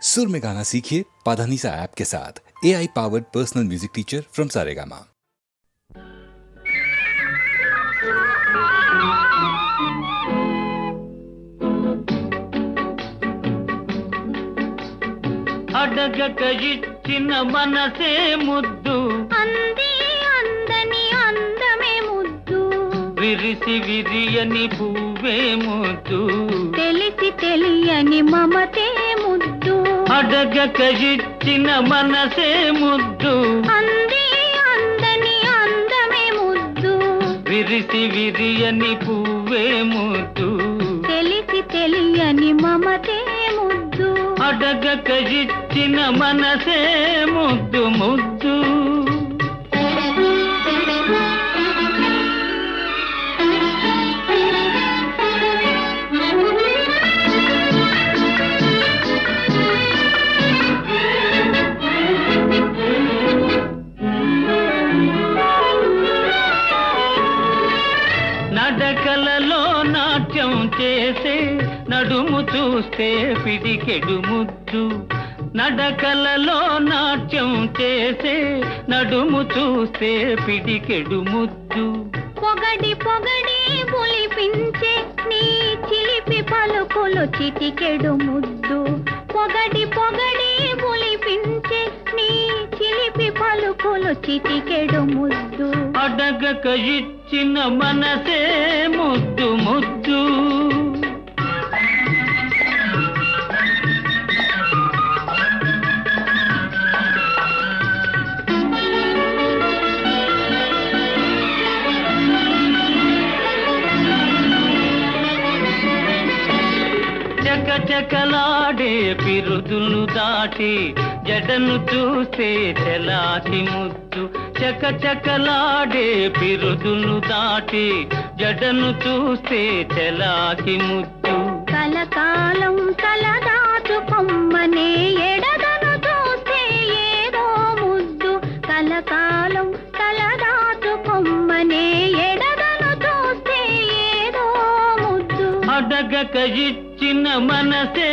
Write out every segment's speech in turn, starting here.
सुर में गाना सीखिए पाधानीसा ऐप के साथ। AI powered personal music teacher from Saregama. అడగక ఇచ్చిన మనసే ముద్దు అంది అందని అందమే ముద్దు విరిసి విరియని పువ్వే ముద్దు తెలిసి తెలియని మమతే ముద్దు అడగక ఇచ్చిన మనసే ముద్దు అంది అందని అందమే ముద్దు విరిసి విరియని పువ్వే ముద్దు తెలిసి తెలియని మమతే ముద్దు అడగక ఇచ్చిన మనసే ముద్దు ముద్దు నడకలలో నాట్యం చేసే నడుము చూస్తే పిడికెడు ముద్దు నడకలలో నాట్యం చేసే నడుము చూస్తే పిడికెడు ముద్దు పొగడి పొగడి పులిపించే నీ చిలిపి పలుకులు చిటికెడు ముద్దు పొగడి పొగడి పులిపించే నీ చిలిపి పలుకులు చిటికెడు ముద్దు అడగక ఇచ్చిన మనసే ముద్దు ముద్దు చకచకలాడే పిరుదులు దాటి జడను చూస్తే చెలాకి ముద్దు చకచకలాడే పిరుదులు దాటి జడను చూస్తే చెలాకి ముద్దు కలకాలం తలదాచుకొమ్మనే ఎడదను చూస్తే ఏదో ముద్దు కలకాలం తలదాచుకొమ్మనే ఎడదను చూస్తే ఏదో ముద్దు అడగక ఇచ్చిన మనసే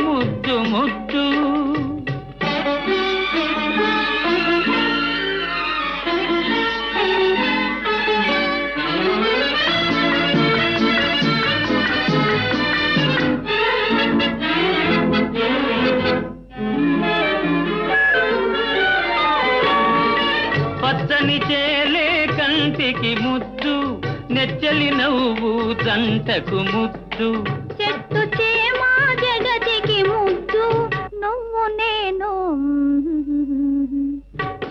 ముద్దు ముద్దు పచ్చని చేలే కంటికి ముద్దు నెచ్చలి నవ్వు జంటకు ముద్దు చెట్టు చేమా జగతికి ముద్దు నువ్వు నేను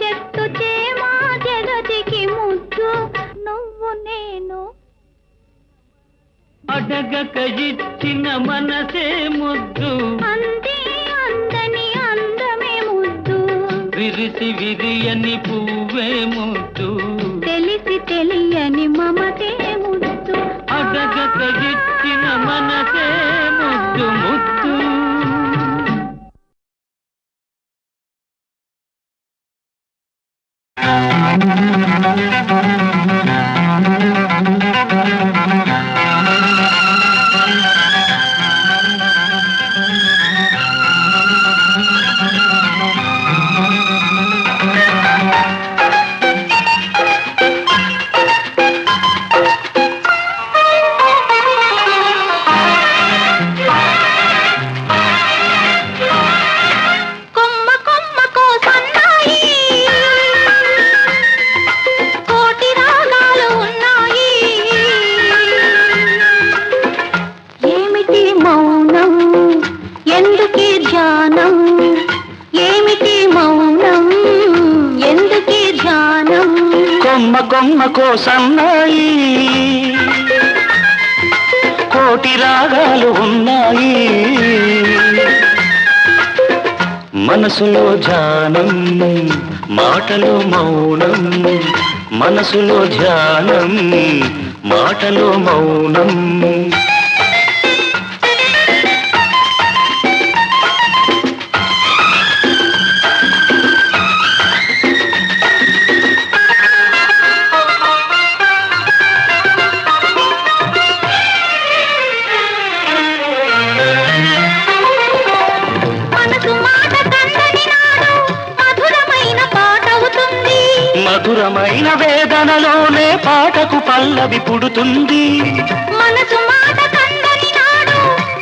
చెట్టు చేమా జగతికి ముద్దు నువ్వు నేను అడగక ఇచ్చిన మనసే ముద్దు అంది అందని అందమే ముద్దు విరిసి విరియని పువ్వే ముద్దు తెలిసి తెలియని మమతే ముద్దు అడగక ఇచ్చిన మనసే ముద్దు ముద్దు కొమ్మ కొమ్మకో సన్నాయి కోటి రాగాలు ఉన్నాయి ఏమిటి మౌనం ఎందుకీ ధ్యానం ఏమిటి మౌనం ఎందుకీ ధ్యానం కొమ్మ కొమ్మకో సన్నాయి కోటి రాగాలు ఉన్నాయి మనసులో ధ్యానం మాటలో మౌనం మనసులో ధ్యానం మాటలో మౌనం మనసు మధురమైన వేదనలోనే పాటకు పల్లవి పుడుతుంది. మనసు మాట కందని నాడు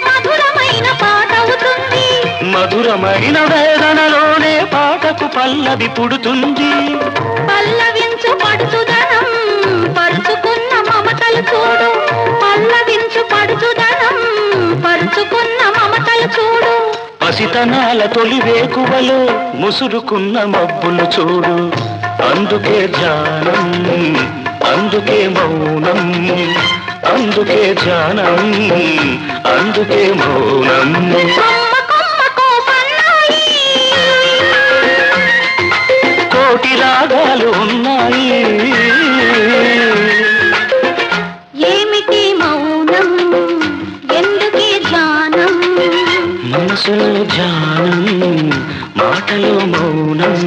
మధురమైన పాట అవుతుంది. మధురమైన వేదనలోనే పాటకు పల్లవి పుడుతుంది. పల్లవించు పడుచుదనం పరుచుకున్న మమతలు చూడు. పల్లవించు పడుచుదనం పరుచుకున్న మమతలు చూడు. పసితనాల తొలి వేకువలో ముసురుకున్న మబ్బులు చూడు. అందుకే ధ్యానం, అందుకే మౌనం, అందుకే ధ్యానం, అందుకే మౌనం. కొమ్మ కొమ్మకో సన్నాయి కోటి రాగాలు ఉన్నాయి. ఏమిటి మౌనం ఎందుకే ధ్యానం. మనసులో ధ్యానం, మాటలో మౌనం.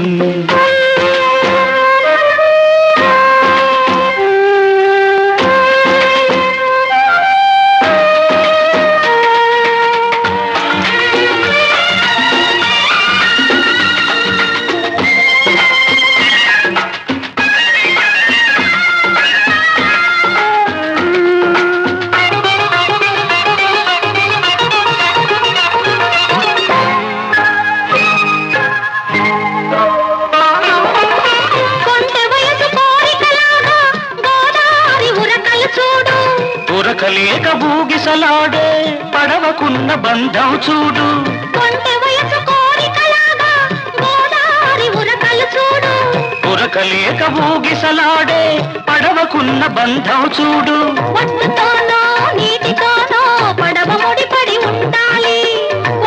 ఉరకలేక బూగిసలాడే పడవకున్న బంధం చూడు. కొంటె వయసు కోరికలాగా గోదావరి ఉరకలు చూడు. ఉరకలేక బూగిసలాడే పడవకున్న బంధం చూడు. ఒడ్డుతోనో నీటితోనో పడవ ముడిపడి ఉండాలి.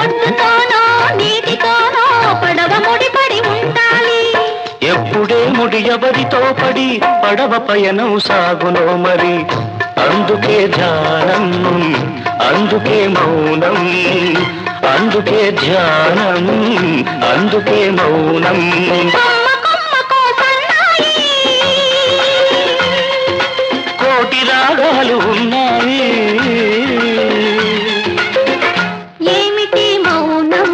ఒడ్డుతోనో నీటితోనో పడవ ముడిపడి ఉండాలి. ఎప్పుడే ముడి ఎవరితో పడి పడవ పయనం సాగునో మరి. అందుకే ధ్యానం, అందుకే మౌనం, అందుకే ధ్యానం, అందుకే మౌనం. కొమ్మ కొమ్మకో సన్నాయి కోటి రాగాలు ఉన్నాయి. ఏమిటి మౌనం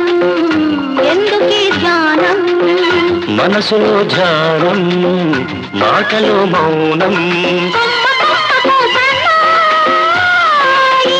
ఎందుకే ధ్యానం. మనసులో ధ్యానం, మాటలో మౌనం. కొమ్మ కొమ్మకో సన్నాయి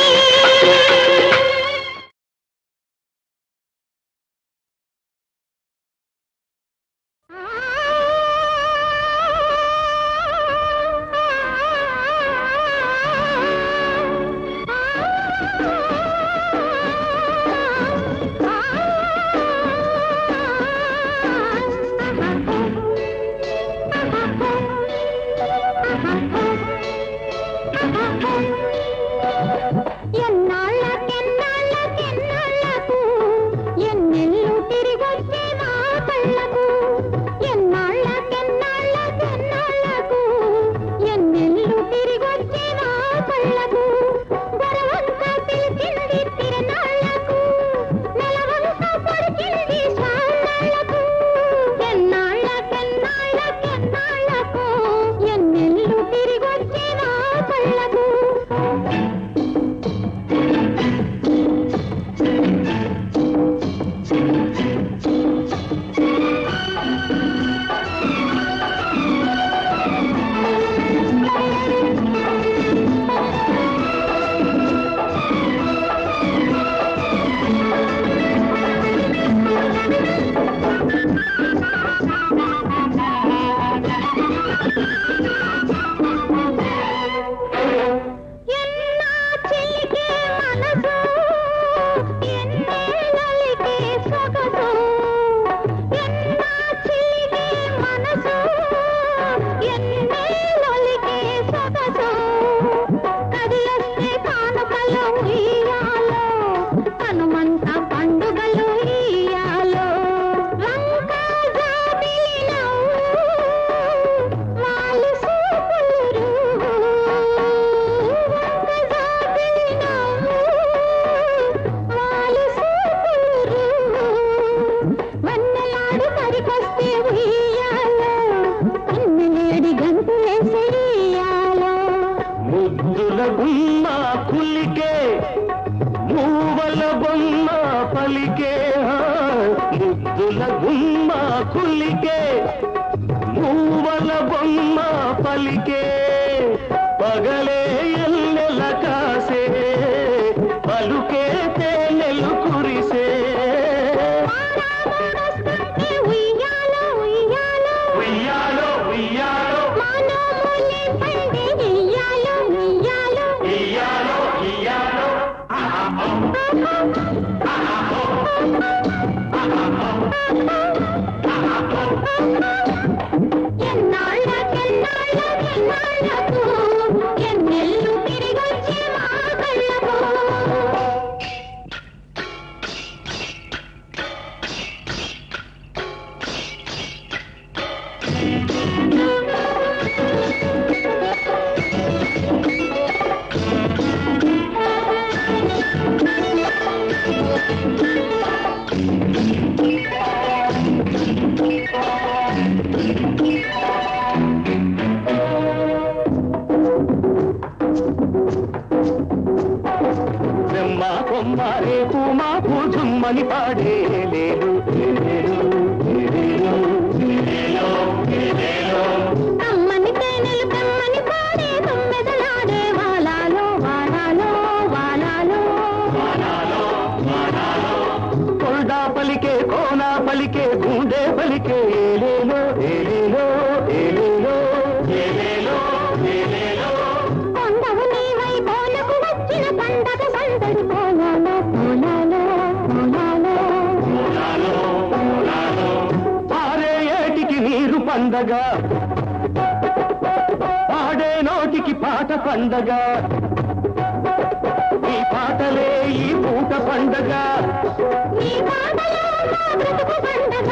ఎన్నాళ్ళకెన్నాళ్ళకెన్నాళ్ళకు ఎన్నెల్లు తిరిగొచ్చే నా కళ్ళకు. ఎన్నాళ్ళకెన్నాళ్ళకెన్నాళ్ళకు ఎన్నెల్లు తిరిగొచ్చే నా కళ్ళకు. గొరవంక పిలిచింది తిరణాళ్ళకు, నెలవంక పొడిచింది స్వాళ్ళకు. ఎన్నాళ్ళకెన్నాళ్ళకెన్నాళ్ళకు ఎన్నెల్లు తిరిగొచ్చే నా కళ్ళకు. ఎన్నా చిలికే మనసు ఎన్నేళ్ళకే సొగసు. ఎన్నా చిలికే మనసు ఎన్నేళ్ళకే సొగసు. కదిలొస్తే కానుకలు ఉయ్యాలో, కనుమంత పండుగలు ఇయ్యాలో. వంక జాబిలి నవ్వు వాలి సూపులు. వంక జాబిలి నవ్వు వాలి సూపులు. వన్నెలాడు పరికొస్తే ఉయ్యాలో, అన్నలేడి గంతులేసే ఇయ్యాలో. ముద్దుల గుమ్మ కులికే, మూవల బొమ్మ పలికే. ముద్దుల గుమ్మ కులికే, మూవల బొమ్మ పలికే పగలే ఎల్లెల కాసే పలుకే తేనెలు కురిసే ఉయ్యాలో ఉయ్యాలో ఉయ్యాలో ఉయ్యాలో మానవులే పండే ఉయ్యాలో ఉయ్యాలో ఇయ్యాలో ఇయ్యాలో ఎన్నాళ్ళకు ఎన్నెల్లు తిరిగొచ్చే మా కళ్ళకు బ్రహ్మ కొమ్మ రేపు మాకు జుమ్మని పాడే లేడు కమ్మని తేనెలు కమ్మని పాడే తొమ్మెదలాడే వాలాలో వాలాలో వాలాలో కొల్డా పలికే కోనా పలికే గుండె పలికే ఏలేలో ఏలేలో ఏలేలో ఏలేలో ఏలేలో కొండవు నీవై కోలకు వచ్చిన పండగ సందడి కోలాలో కోలాలో కోలాలో పారే ఏటికి నీరు పండగ పాడే నోటికి పాట పండగ ఈ పాటలే ఈ పూట పండగ నీ పాటలో మా బ్రతుకు పండగ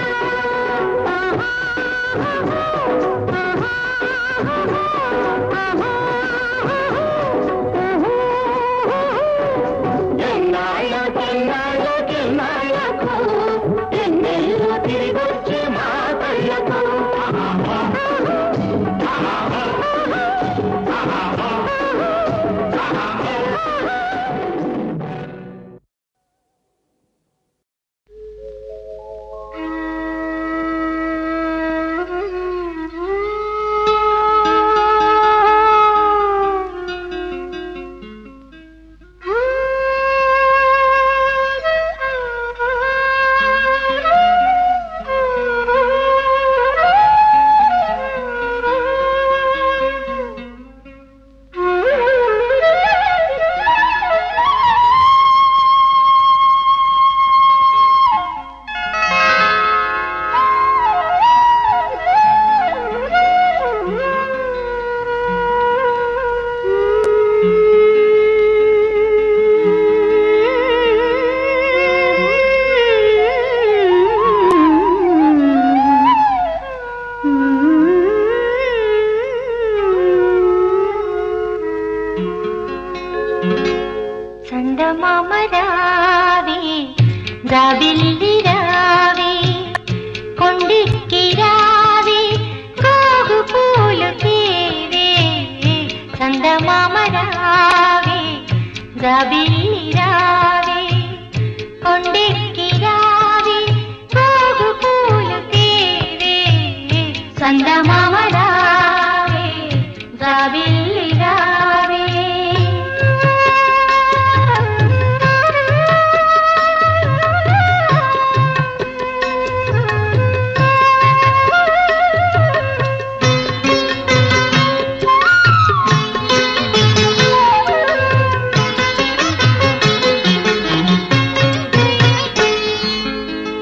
ఎన్నాళ్ళకెన్నాళ్ళకెన్నాళ్ళకు ఎన్నెల్లు తిరిగొచ్చే మా కళ్ళకు చందమామ రావే జాబిల్లి రావే కొండెక్కి రావే గోగు పూలు తేవే చందమామ రావే జాబిల్లి రావే కొండెక్కి రావే గోగు పూలు తేవే చందమామ రావే జాబిల్లి రావే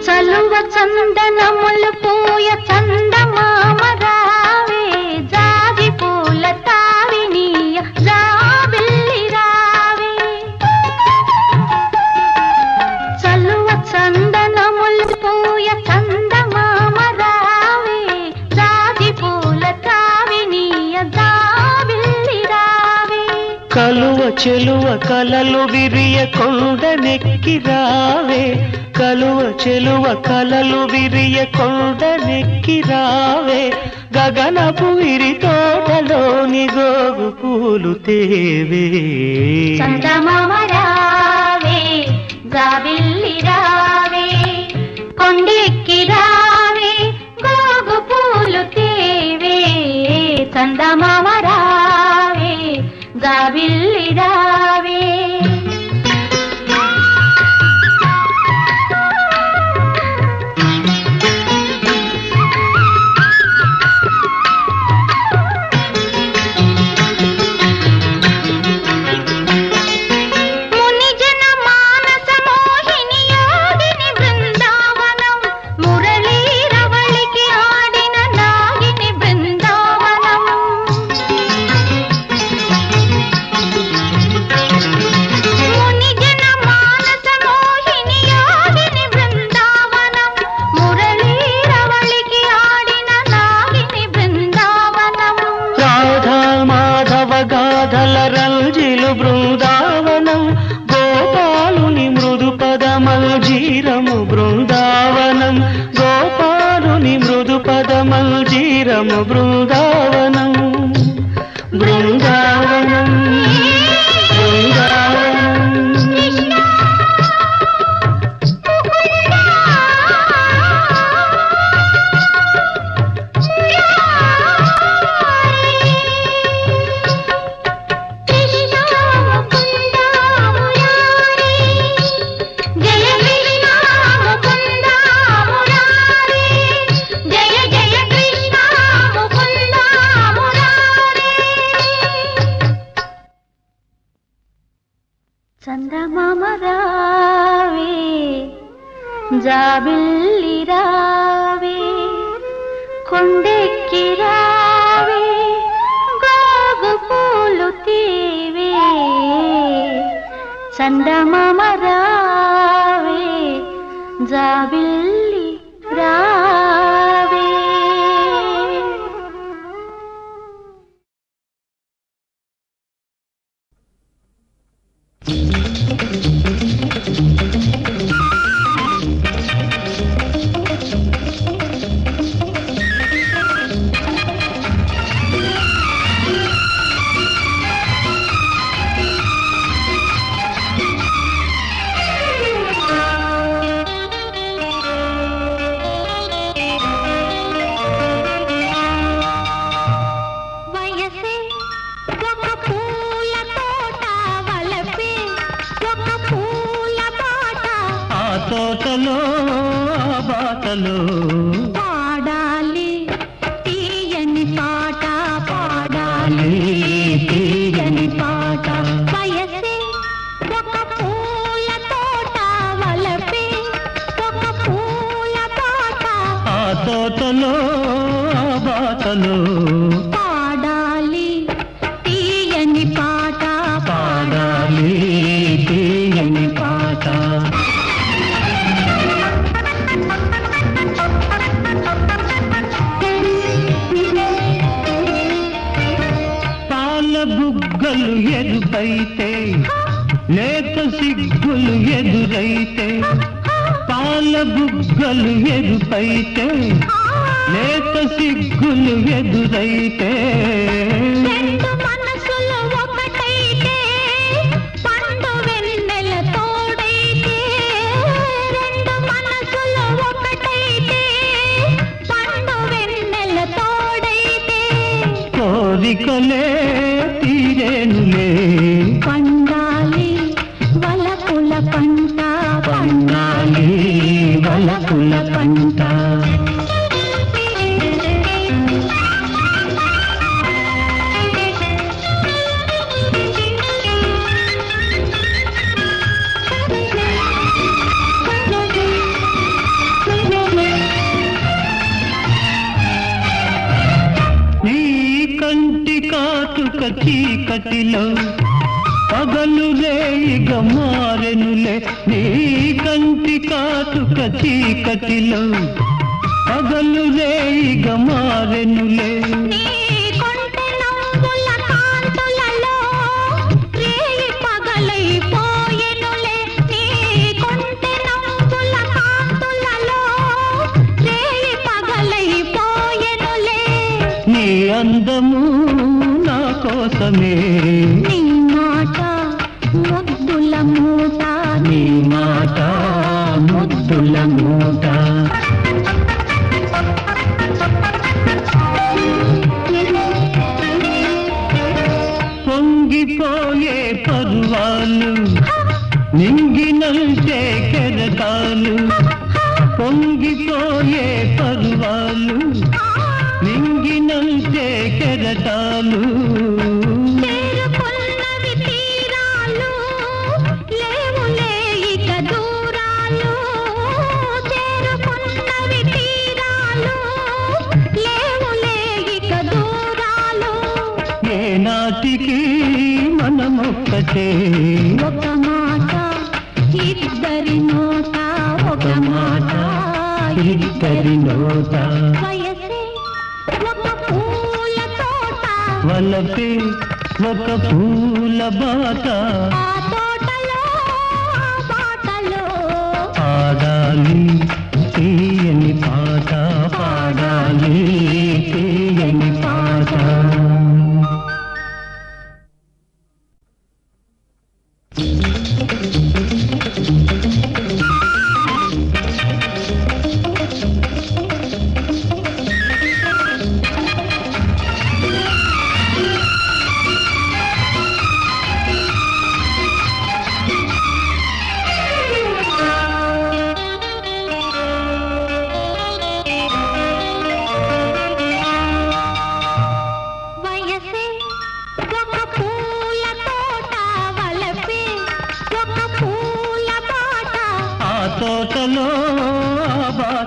చలువ చందనములు పూయ చందమామ రావే జాజి పూల తావినీయ జాబిల్లి రావే చలువ చందనములు పూయ చందమామ రావే జాజి పూల తావినీయ జాబిల్లి రావే కలువ చెలువ కలలు విరియ కొండనెక్కి రావే కలువ చెలువ కలలు విరియ కొండనెక్కి రావే గగనపు విరి తోటలోని గోగు పూలు తేవే చందమామ రావే జాబిల్లి రావే కొండెక్కి రావే గోగు పూలు తేవే చందమామ బృందావనం గోపాలుని మృదు పదమంజీరము బృందావనం బృందావనం చందమామ రావే జాబిల్లి రావే కొండెక్కి రావే గోగు పూలు తీవే చందమామ రావే జాబిల్లి రావే. తోటలో బాటలో పాడాలి తీయని పాట పాడాలి తీయని పాట వయసే ఒక పూల తోట వలపే ఒక పూల పాట ఆ తోటలో బాటలో పాడాలి తీయని పాట పాడాలి తీయని పాట బుగ్గలు ఎదురైతే లేత సిగ్గులు ఎదురైతే పాల బుగ్గలు ఎదురైతే లేత సిగ్గులు ఎదురైతే రెండు మనసులు ఒకటైతే పండు వెన్నెల తోడైతే రెండు మనసులు ఒకటైతే పండు వెన్నెల తోడైతే కోరికలే తీరేనులే పండాలి వలపుల పంట పండాలి వలపుల పంట నీ కంటి కాటుక చీకటిలో పగలు రేయిగ మారెనులే నీ కంటి కాటుక చీకటిలో పగలు రేయిగ మారెనులే నీ కొంటె నవ్వుల కాంతులలో రేయి పగలైపోయెనులే నీ కొంటె నవ్వుల కాంతులలో రేయి పగలైపోయెనులే నీ అందము నా కోసమే నీ మాట ముద్దుల మూట నీ మాట ముద్దుల మూట పొంగిపోయే పర్వాలు నింగినంటే కెరటాలు పొంగిపోయే పర్వాలు నింగినంటే కెరటాలు చేరుకున్నవి తీరాలు లేవులే ఇక దూరాలు చేరుకున్నవి తీరాలు లేవులే ఇక దూరాలు ఏనాటికి మనమొక్కటే ఒక మాట ఇద్దరి నోట ఒక మాట ఇద్దరి నోట వయసే ఒక పూల తోట వలపే ఒక పూల బాట ఆ తోటలో ఆ బాటలో ఆడాలి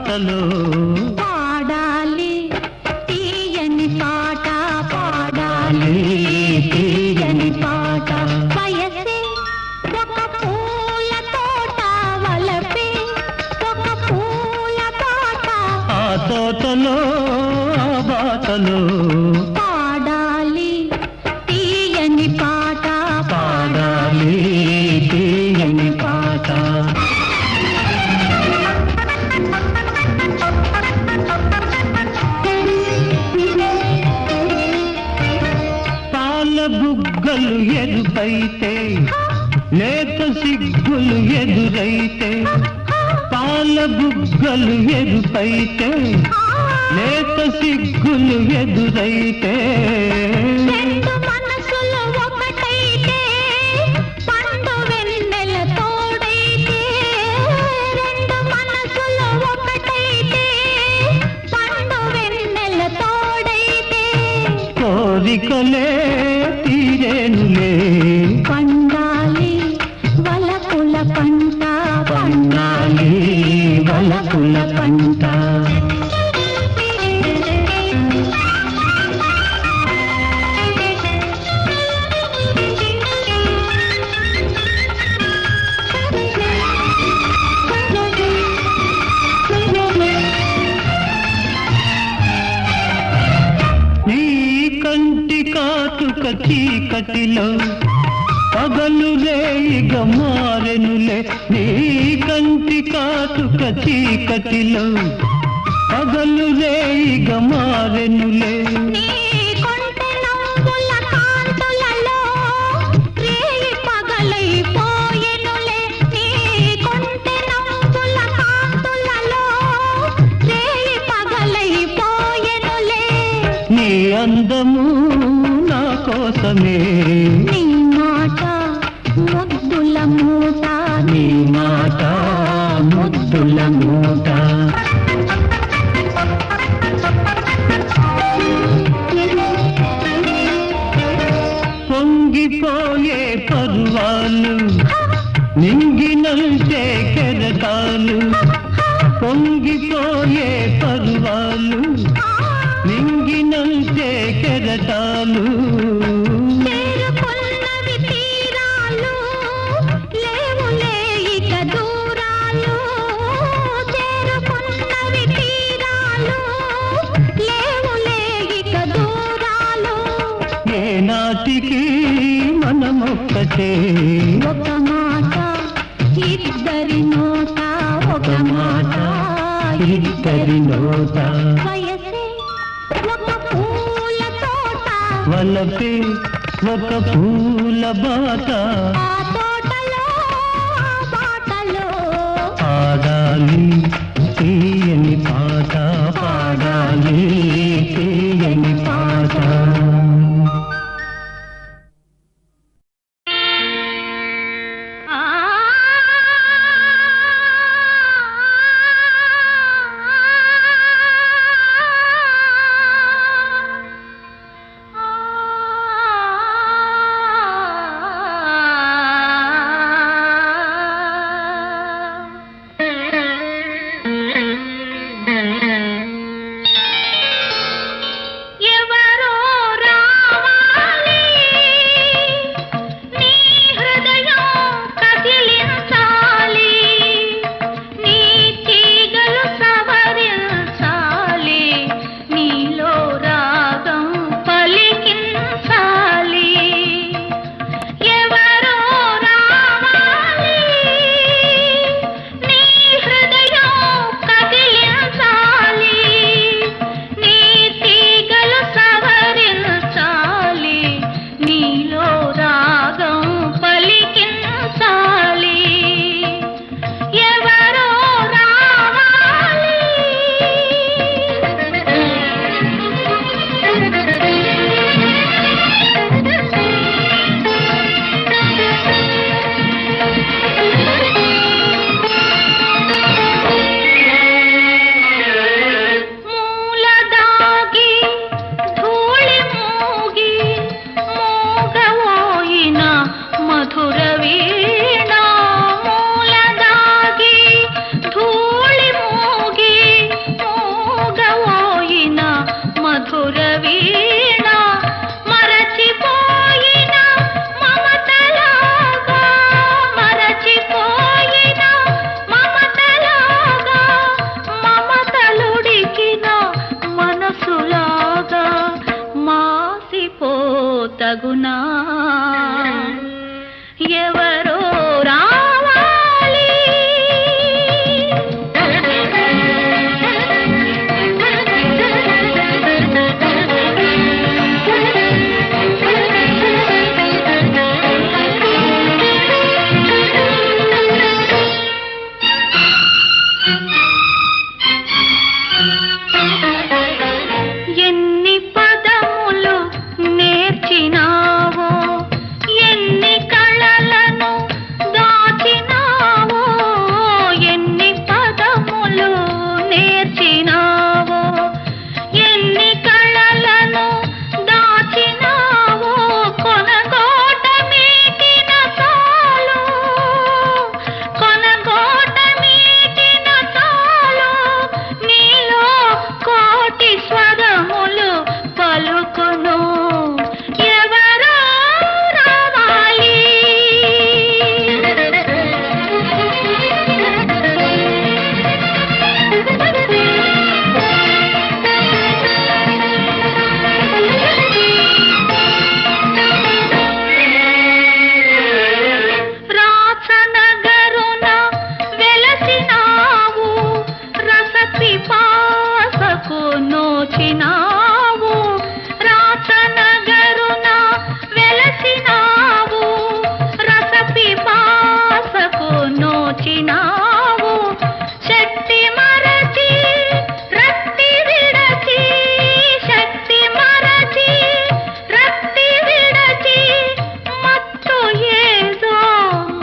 బాటలో పాడాలి తీయని పాట పాడాలి తీయని పాట వయసే ఒక పూల తోట వలపే ఒక పూల తోట ఆ తోటలో ఆ బాటలో పాడాలి తీయని పాట పాడాలి తీయని పాట పాల బుగ్గలు ఎరుపైతే లేత సిగ్గులు ఎదురైతే పాల బుగ్గలు ఎరుపైతే లేత సిగ్గులు ఎదురైతే రెండు మనసులు ఒకటైతే పండు వెన్నెల తోడైతే రెండు మనసులు ఒకటైతే పండు వెన్నెల తోడైతే కోరికలే తీరేనులే పండాలి వలపుల పంట పండాలి వలపుల పంట నీ కంటి కాటుక చీకటిలో పగలు రేయిగ మారెనులే నీ కంటి కాటుక చీకటిలో పగలు రేయిగ మారెనులే నీ కొంటె నవ్వుల కాంతులలో రేయి పగలైపోయెనులే నీ కొంటె నవ్వుల కాంతులలో రేయి పగలైపోయెనులే నీ అందము నా కోసమే నీ మాట ముద్దుల మూట నీ మాట ముద్దుల మూట పొంగిపోయే పర్వాలు నింగినంటే కెరటాలు పొంగిపోయే పర్వాలు నింగినంటే కెరటాలు చేరుకున్నవి తీరాలు లేవులే ఇక దూరాలు చేరుకున్నవి తీరాలు లేవులే ఇక దూరాలు ఏనాటికి మనమొక్కటే ఒక మాట ఇద్దరి నోట ఒక మాట ఇద్దరి నోట వయసే ఒక పూల తోట వలపే ఒక పూల బాట ఆ తోటలో ఆ బాటలో పాడాలి తీయని పాట పాడాలి తీయని పాట తగునా ఎవరో రావాలి ఎన్ని పదములు నేర్చినావో ఎన్ని కళలను దాచినావో ఎన్ని పదములు నేర్చినావో ఎన్ని కళలను దాచినావో కొనగోట మీటిన చాలు కొనగోట మీటిన చాలు నీలో కోటి స్వరములు పలుకును ఎవరో రావాలి రాచనగరున వెలసినావు రసపిపాసకు నోచినావు రాచనగరున వెలసినావు రసపిపాసకు నోచినావు శక్తి మరచి రక్తి విడచి శక్తి మరచి రక్తి విడచి మత్తు ఏదో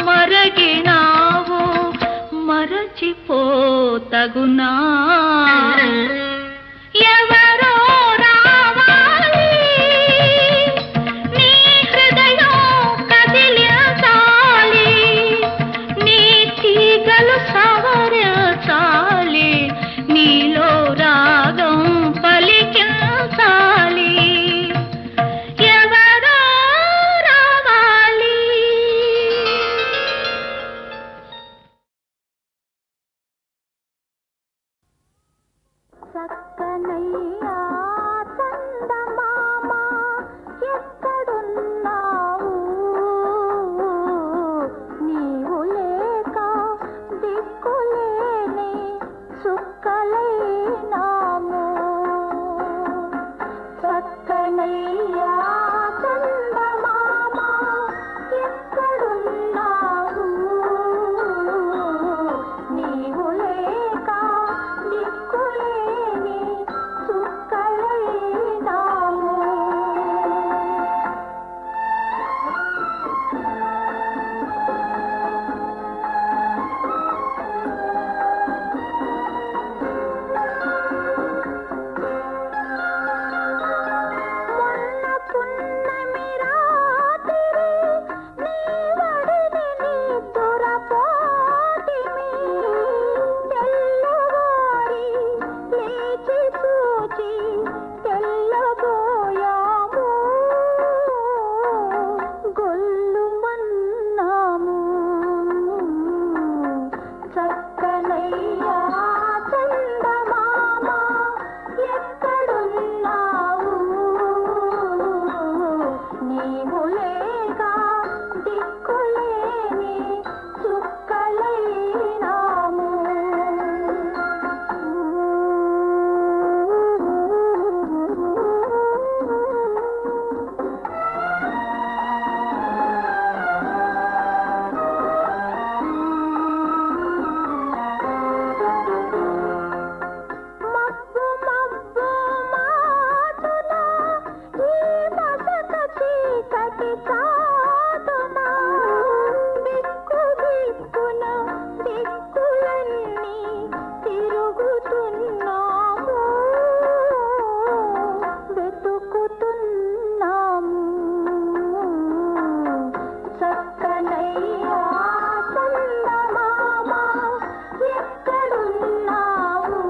మరగినావు మరచిపోతగునా ఎవరో రావాలి నీ హృదయం కదిలించాలి నీ తీగలు సవరించాలి నీలో రాగం పలికించాలి ఎవరో రావాలి చక్కనయ్యా చందమామ ఎక్కడున్నావు నీవు లేక దిక్కులేని సుక్కలైనాము చక్కనయ్యా చందమామ ఎక్కడున్నావు నీవు లేక దిక్కులేని సుక్కలైనాము మొన్న పున్నమి రాత్రి నీ వడిని నిద్దురపోతిమి తెల్లవారి లేచి చూచి తెల్లబోయాము గొల్లుమన్నాము చక్కనయ్యా చందమామ ఎక్కడున్నావు నీవు లేక దిక్కులేని చుక్కలైనాము మబ్బు మబ్బు మాటున ఈ మసక చీకటి చాటున దిక్కు దిక్కున దిక్కులన్నీ తిరుగుతున్నాము వెతుకుతున్నాము చక్కనయ్యా చందమామ ఎక్కడున్నావు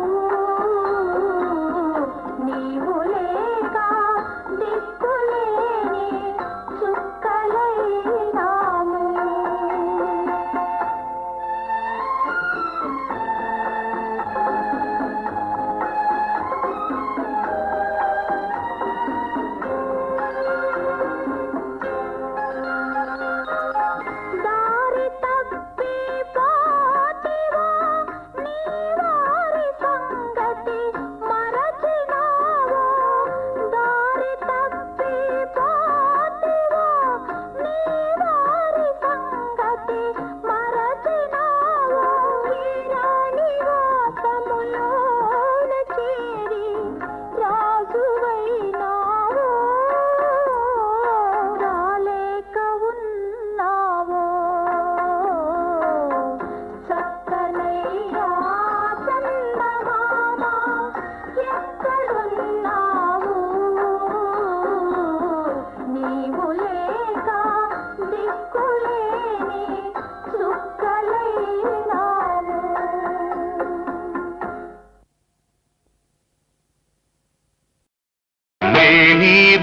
నీవు లేక దిక్కులేని చుక్కలైనాము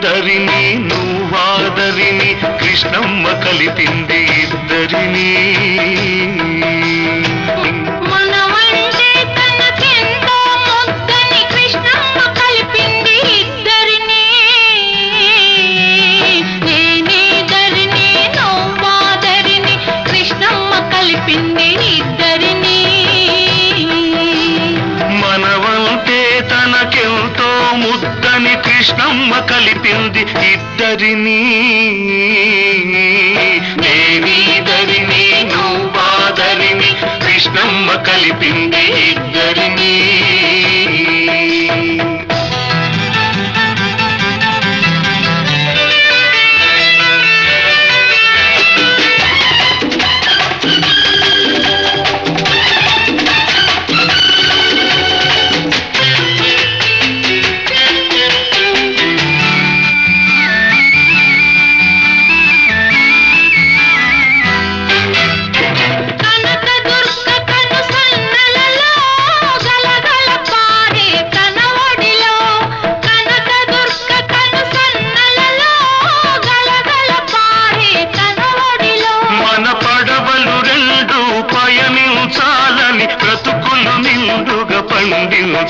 దరిని నువ్వాదరిని కృష్ణమ్మ కలిపింది ఇద్దరిని మనమంటే తనకెంతో ముద్దని కృష్ణమ్మ కలిపింది ఇద్దరిని నేనే దరిని నువ్వాదరిని కృష్ణమ్మ కలిపింది ఇద్దరిని మనవంటే తనకెంతో ముద్దని కృష్ణమ్మ కలిపింది ఇద్దరిని నేనీదరిని నువ్వాదరిని కృష్ణమ్మ కలిపింది ఇద్దరిని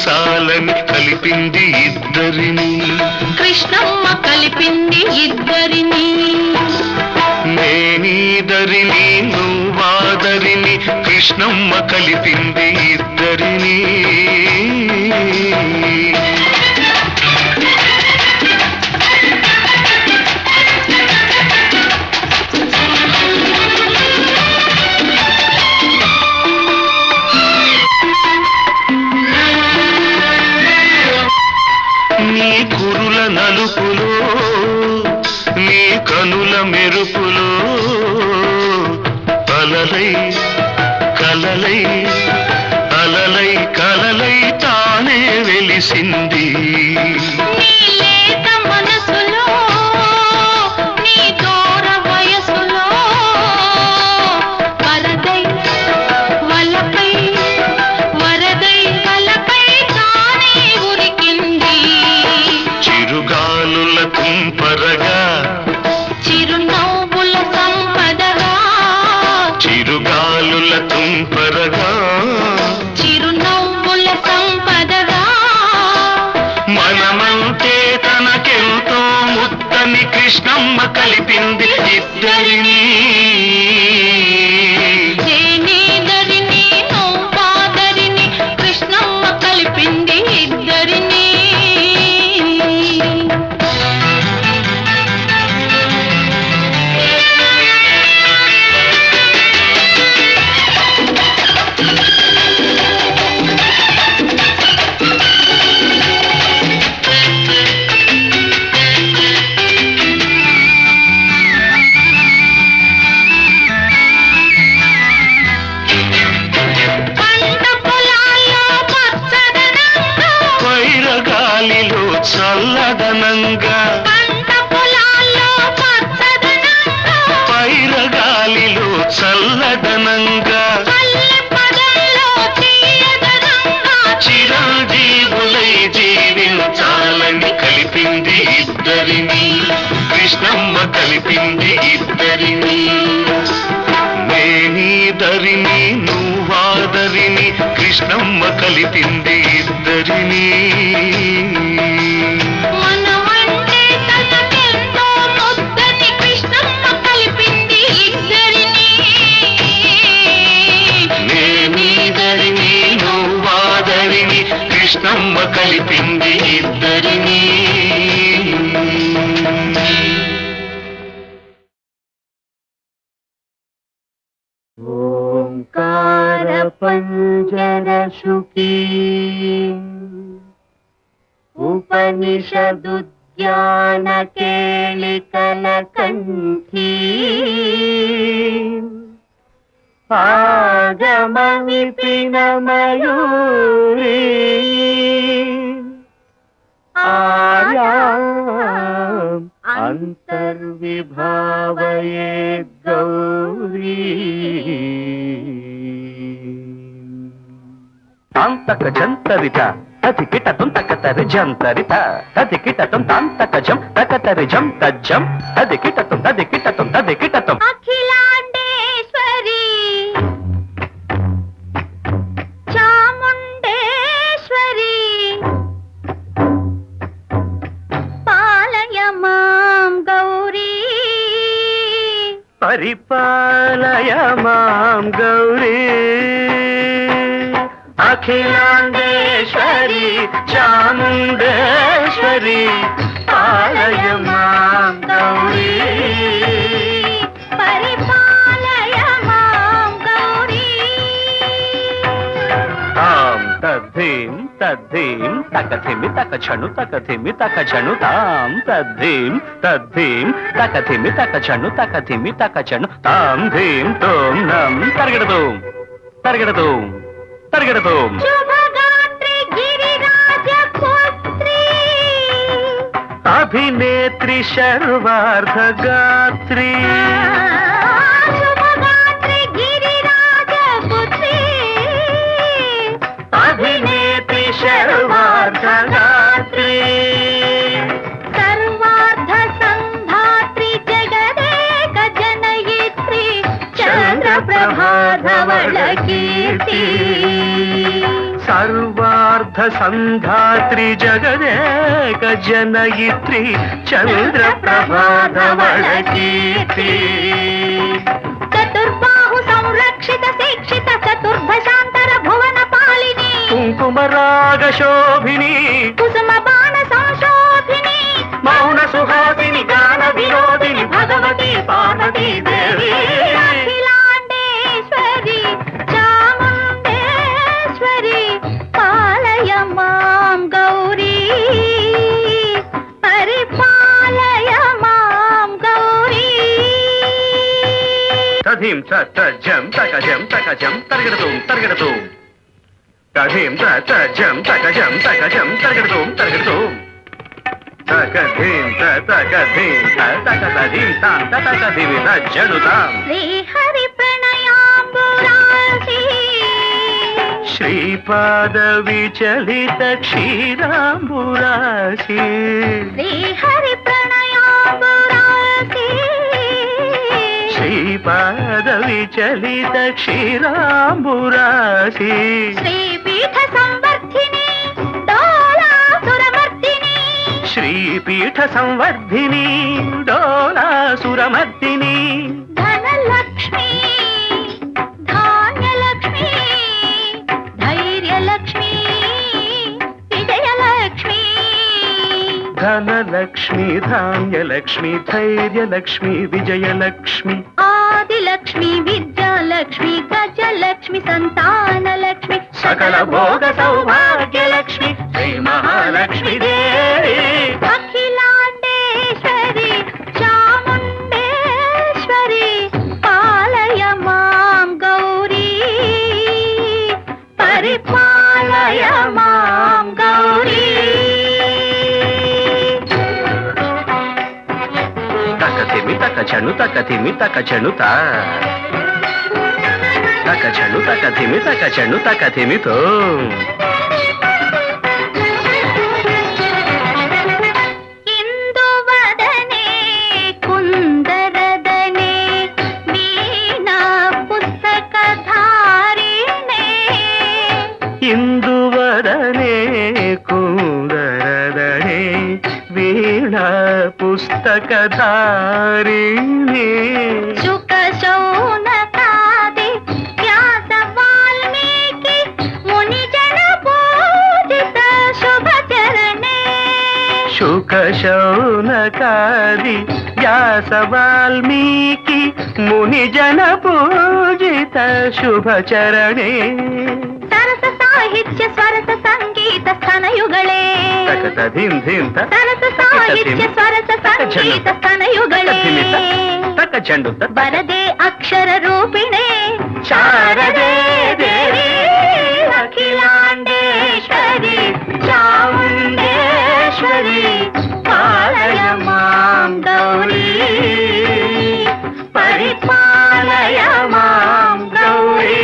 చాలని కలిపింది ఇద్దరిని కృష్ణమ్మ కలిపింది ఇద్దరిని నేనీదరిని నువ్వాదరిని కృష్ణమ్మ కలిపింది ఇద్దరిని నీ కురుల నలుపులో నీ కనుల మెరుపులో అలలై కలలై అలలై కలలై తానే వెలిసింది నీ లేత మనసులో నీ దూర వయసులో వరదై వలపై వరదై వలపై తానే ఉరికింది చిరుగాలుల తుంపరగా చిరునవ్వుల సంపదగా చిరుగాలుల తుంపరగా చిరునవ్వుల సంపదగా మనమంటే తనకెంతో ముద్దని కృష్ణమ్మ కలిపింది ఇద్దరిని నేనేదరిని నువ్వాదరిని కృష్ణమ్మ కలిపింది ఇద్దరిని పంట పొలాల్లో పచ్చదనంగా వైరగాలిలో చల్లదనంగా పంట పొలాల్లో పచ్చదనంగా వైరగాలిలో చల్లదనంగా పల్లె పదల్లో తీయదనంగా చిరంజీవులై జీవించాలని కలిపింది ఇద్దరిని కృష్ణమ్మ కలిపింది ఇద్దరిని నేనీదరిని నువ్వాదరిని కృష్ణమ్మ కలిపింది ఇద్దరిని మనమంటే తనకెంతో ముద్దని కృష్ణమ్మ కలిపింది ఇద్దరిని నేనీదరిని నువ్వాదరిని కృష్ణమ్మ కలిపింది ఇద్దరిని ఓంకార పంజర శుకీ ఉపనిషదుద్యాన కేళికల కంఠీ ఆగమ విపిన మయూరీ ఆర్యాం అంతర్విభావయే గౌరీ ತಾಂತಕ ಜಂತರಿತ తదికిటతం తకతరి జం తరిత తదికిటతం తాం తకజం తకతరి జం తజ్జం తదికిటతం తదికిటతం తదికిటతం. అఖిలాండేశ్వరి చాముండేశ్వరి పాలయ మాం గౌరీ పరిపాలయ మాం గౌరీ. అఖిలాండేశ్వరి చాముండేశ్వరి పాలయ మాం గౌరీ. పరిపాలయ మాం గౌరీ. తాం తద్ధీం తద్ధీం తకధిమి తకచను తకధిమి తకచను తాం తద్ధీం తద్ధీం తకధిమి తకచను తకధిమి తకచను తాం ధీం తోం నం తరగడదోం తరగడదోం తరగడదోం. శుభగాత్రి గిరిరాజ పుత్రి అభినేత్రి శర్వార్ధ గాత్రి. శుభగాత్రి గిరిరాజ పుత్రి అభినేత్రి శర్వార్ధ గాత్రి. సర్వార్థ సంధాత్రి జగదేక జనయిత్రి చంద్రప్రభాధవళ కీర్తి. సర్వార్ధ సంధాత్రి జగదేక జనయిత్రి చంద్రప్రభాధవళ కీర్తి. చతుర్బాహు సంరక్షిత శిక్షిత చతుర్భశాంతర భువన పాలిని కుంకుమరాగ శోభిని కుసుమ బాణ సంశోభిని మౌన సుహాసిని గాన వినోదిని భగవతి పార్వతీ దేవి. అఖిలాండేశ్వరి చాముండేశ్వరి పాలయ మాం గౌరీ. పరిపాలయ మాం గౌరీ. తధీం తజం తకజం తకజం తరగడదోం తరగడదోం. తధీం తజం తకజం తకజం తరగడదోం తరగడదోం. తకధీం తకధీం తకధీం తాం తకధీం తజ్జనుతాం. శ్రీహరి ప్రణయాంబురాసి శ్రీపాద విచలిత క్షీరాంబురాశి. శ్రీహరి ప్రణయాంబురాసి శ్రీపాద విచలిత క్షీరాంబురాశి. శ్రీపీఠ సంవర్ధిని డోలాసురమర్దిని శ్రీపీఠ సంవర్ధిని డోలాసురమర్దిని. ధనలక్ష్మి ధాన్యలక్ష్మి ధైర్యలక్ష్మి విజయలక్ష్మి. ధనలక్ష్మి ధాన్యలక్ష్మి ధైర్యలక్ష్మి విజయలక్ష్మి. ఆదిలక్ష్మి విద్యాలక్ష్మి గజలక్ష్మి సంతానలక్ష్మి సకల భోగ సౌభాగ్యలక్ష్మి శ్రీ మహాలక్ష్మి దేవి. అఖిలాండేశ్వరి చాముండేశ్వరి పాలయ మాం గౌరీ. పరిపాలయ మాం గౌరీ. తకతిమి తకచను తకతిమి తకచనుత తకచను తకతిమి తకచను తకతిమితో. ఇందువదనే కుందరదనే వీణా పుస్తకధారిణే. ఇందువదనే కుందరదనే వీణా పుస్తకధారిణి. శుక శౌనకాది వ్యాస వాల్మీకి మునిజన పూజిత శుభచరణే. శుక శౌనకాది వ్యాస వాల్మీకి మునిజన పూజిత శుభచరణే. సరస సాహిత్య స్వరస సంగీత స్థనయుగళే. తకతధిం ధిం సరస సాహిత్య స్వరస సంగీత స్థనయుగళే. తకచండు వరదే అక్షర రూపిణే శారదే దేవి. అఖిలాండేశ్వరి చాముండేశ్వరి పాలయ మాం గౌరీ. పరిపాలయ మాం గౌరీ.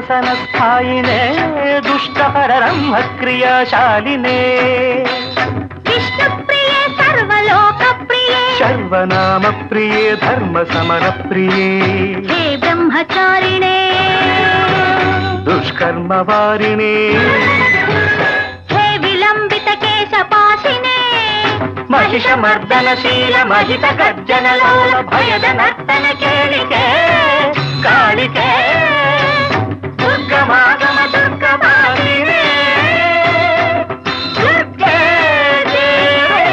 దుశ్శాసన స్థాయినే దుష్టపరబ్రహ్మ క్రియాశాలినే విష్ణుప్రియే సర్వలోకప్రియే సర్వనామ ప్రియే ధర్మ సమర ప్రియే హే బ్రహ్మచారిణే దుష్కర్మ వారిణే హే విలంబిత కేశపాశినే మహిషమర్దనశీల మహిత గర్జన లోల భయద నర్తన కేళికే కాళికే దుర్గమాగమ దుర్గమాలినే దుర్గే దేవే.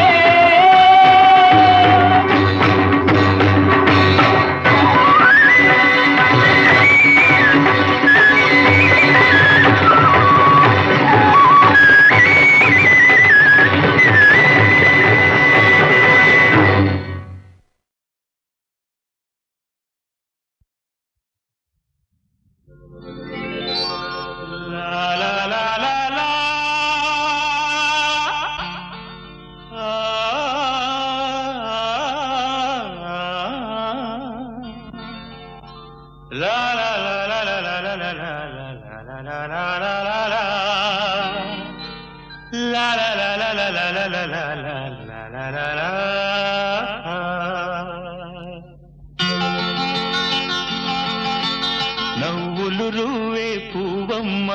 నవ్వులు రువే పువ్వమ్మ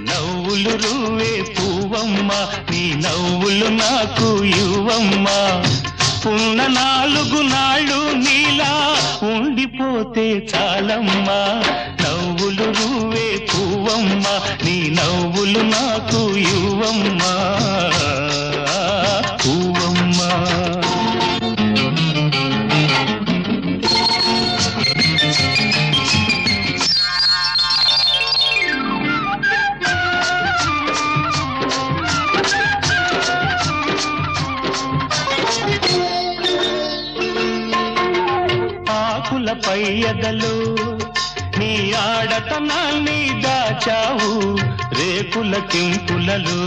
నవ్వులు రువే పువ్వమ్మ నీ నవ్వులు నాకు ఇవ్వమ్మ ఉన్న 4 నాళ్ళు నీలా ఉండిపోతే చాలమ్మా నవ్వులు రువే పువ్వమ్మ నీ నవ్వులు నాకు ఇవ్వమ్మా పువ్వమ్మ ఆకులపై ఎదలు నీ ఆడతనాన్ని దాచావు రేకుల కింపులలో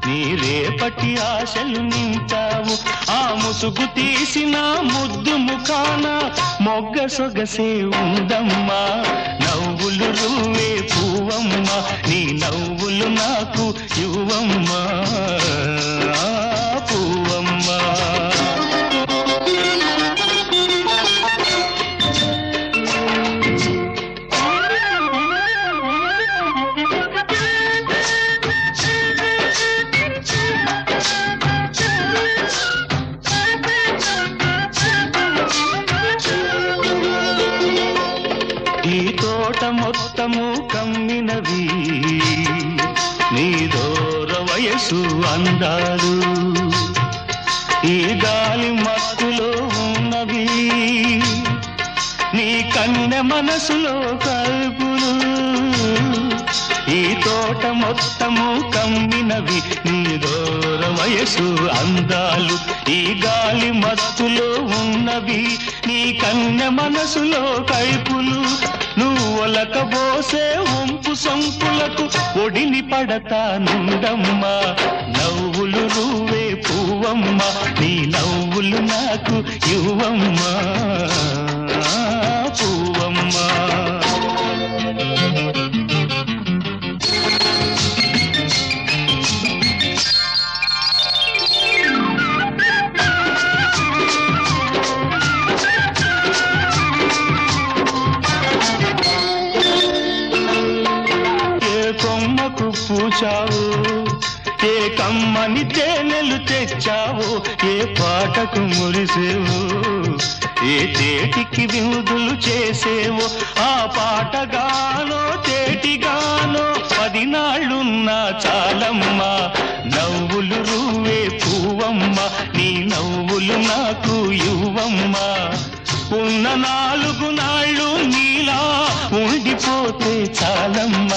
నీ రేపటి ఆశలు నింపావు ఆ ముసుగు తీసిన ముద్దు ముఖాన మొగ్గ సొగసే ఉందమ్మా నవ్వులు రువే పువ్వమ్మ నీ నవ్వులు నాకు ఇవ్వమ్మా పువ్వమ్మ ఈ తోట మొత్తము కమ్మినవి నీ దూర వయసు అందాలు ఈ గాలి మత్తులో ఉన్నవి నీ కన్నె మనసులో కల్పులు ఈ తోట మొత్తము కమ్మినవి నీ దూర వయసు అందాలు ఈ గాలి మత్తులో ఉన్నవి నీ కన్నె మనసులో కైపులు నువ్వు ఒలకబోసే వంపు సంపులకు ఒడిని పడతానుండమ్మా నవ్వులు నువ్వే పువ్వమ్మ నీ నవ్వులు నాకు ఇవ్వమ్మా పువ్వమ్మ పూచావు ఏ కమ్మని తేనెలు తెచ్చావు ఏ పాటకు మురిసేవు ఏ తేటికి విందులు చేసేవు ఆ పాటగానో తేటిగానో 10 నాళ్ళున్నా చాలమ్మా నవ్వులు రువే పువ్వమ్మ నీ నవ్వులు నాకు ఇవ్వమ్మా ఉన్న 4 నాళ్ళు నీలా ఉండిపోతే చాలమ్మ